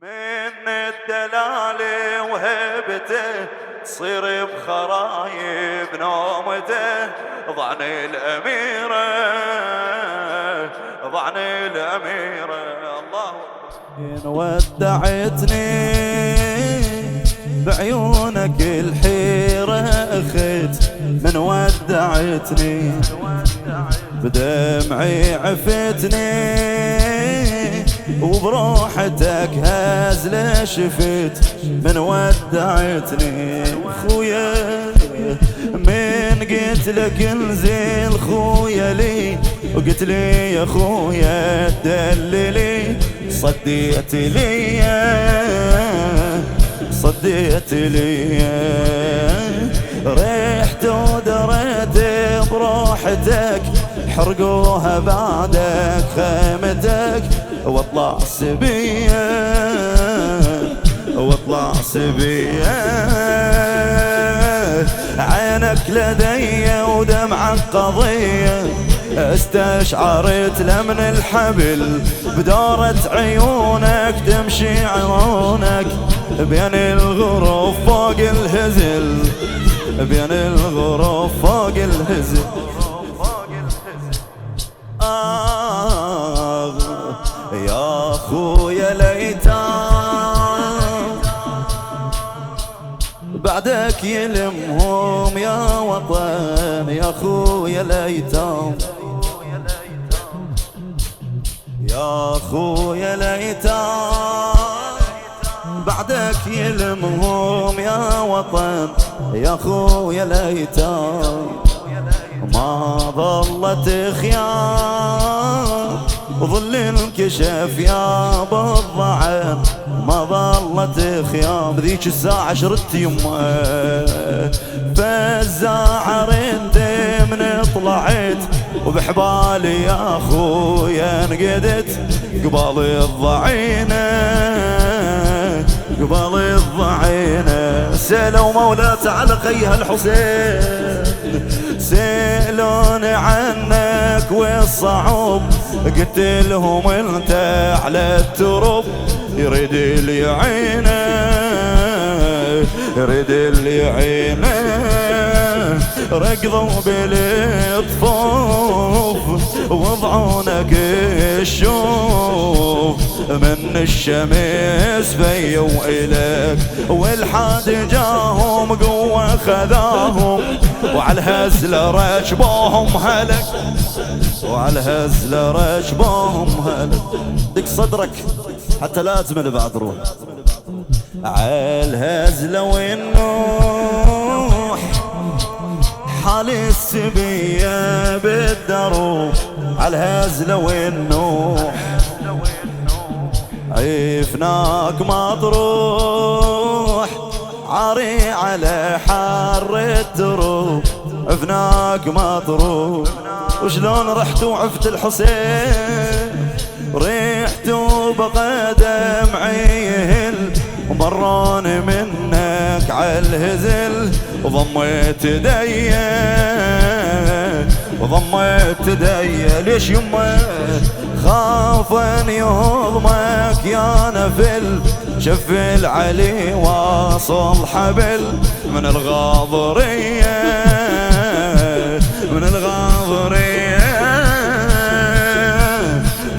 من الدلال وهبته تصير بخرايب نومته ضعن الأميرة ضعن الأميرة. الله إن ودعتني بعيونك الحيرة أخت من ودعتني بدمعي عفتني وبروحتك هازلة شفت من ودعتني خويا من قلت لك انزل خويا لي وقلت لي يا خويا دللي صديت لي صديت لي ريحت ودريت بروحتك حرقوها بعدك خيمتك واطلع سبية واطلع سبية عينك لدي ودمعك قضية استشعرت لمن الحبل بدورة عيونك تمشي عيونك بين الغروف فوق الهزل بين الغروف فوق الهزل. يا خويا ليتام بعدك يلمهم يا وطن يا خويا ليتام يا خويا ليتام بعدك يلمهم يا وطن يا خويا ليتام ما ظلت خيام ظل انكشف يا بالضعف ما ظلت خيام ذيك الساعة شردت يمه فالزاعر انت من طلعت وبحبالي يا خويا انقدت قبال الضعينة قبال الضعينة سألوا مولات على خيها الحسين سألوني عنك والصعوب قلت لهم انت على الترب يريد اللي عينه يريد اللي عينه ركضوا بالطفوف وضعونك الشوف من الشمس فيوا إليك والحاد جاهم قوة خذاهم وعلى الهزل رجبوهم هلك وعلى الهزل رجبوهم هلك دق صدرك حتى لازم اللي بعد روح على الهزل والنوح حال السبية بالدروب على الهزل والنوح عيفناك مطروح عاري على حر الدروب عفناك مطروح وشلون رحت وعفت الحسين ريحت بقدم عيهل ومرون منك عالهزل وضميت ديا وضميت ديا ليش يمه خاف ان يهضمك يا نفل شف العلي واصل حبل من الغاضرية من الغاضرية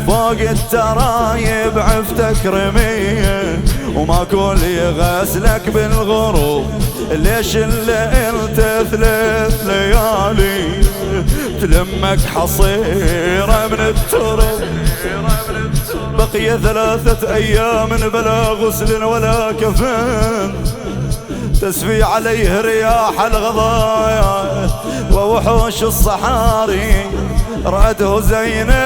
فوق الترايب عفتك رمية وما كل يغسلك بالغروب ليش اللي انت 3 ليالي تلمك حصيرة من الترب بقي 3 أيام بلا غسل ولا كفن تسفي عليه رياح الغضايا ووحوش الصحاري رأته زينب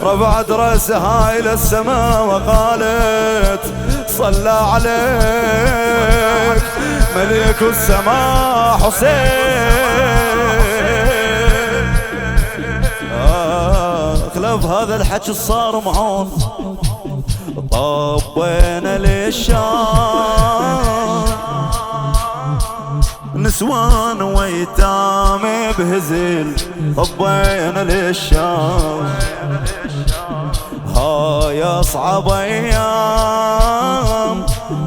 رفعت رأسها إلى السماء وقالت صلى عليك ملك السماء حسين. خلف هذا الحكي صار معون طبينا للشام نسوان ويتام بهزل طبينا للشام هاي اصعب ايام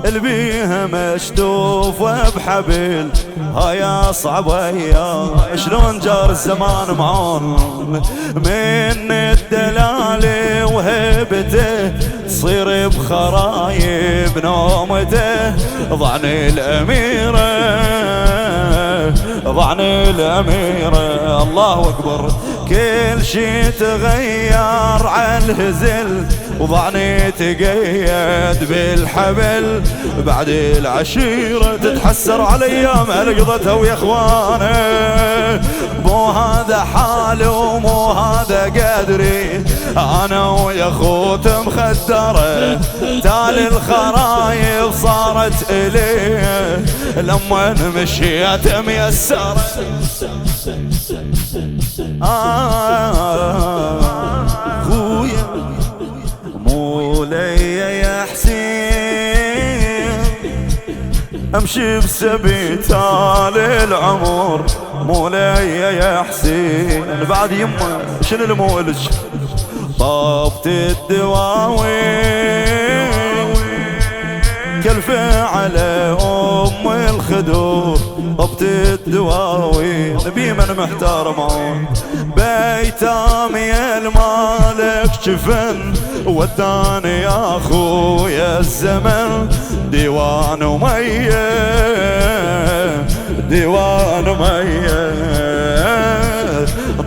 اللي بيها مشتوفة بحبل، هاي اصعب ايام. شلون جار الزمان معون من الدلال وهبته تصير بخرايب نومته. ضعن الاميرة ضعن الاميرة الله اكبر. كل شي تغير عالهزل وضعني تقيد بالحبل. بعد العشيرة تتحسر على ايام قضتها ويا اخوانه. مو هذا حالي ومو هذا قدري، انا ويا اخوت مخدره. تالي الخرايب صارت اليه لما مشيت ميسره. خويا مولاي يا حسين امشي بسبي تالي العمر. مولاي يا حسين بعد يمه شنو المولج طابت الدواوين كلفة على ام الخدور. طبت الدواوين بمن محتار معون بيتامي المالك شفن. وداني يا اخويا الزمن ديوان ومية ديوان ومية.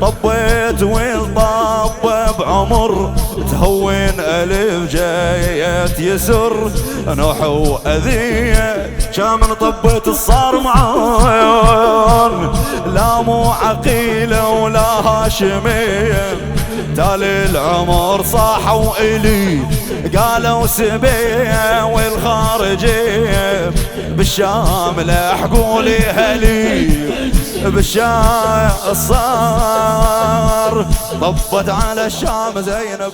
طبيت والطب بعمر تهون ألف جايات يسر. نوح وأذية شامل طبيت الصار معاون. لا مو عقيلة ولا هاشمية. تالي العمر صاحوا إلي قالوا سبيه والخارجية. بالشام لحقوا لي هلي بالشام الصار. طبت على الشام زينب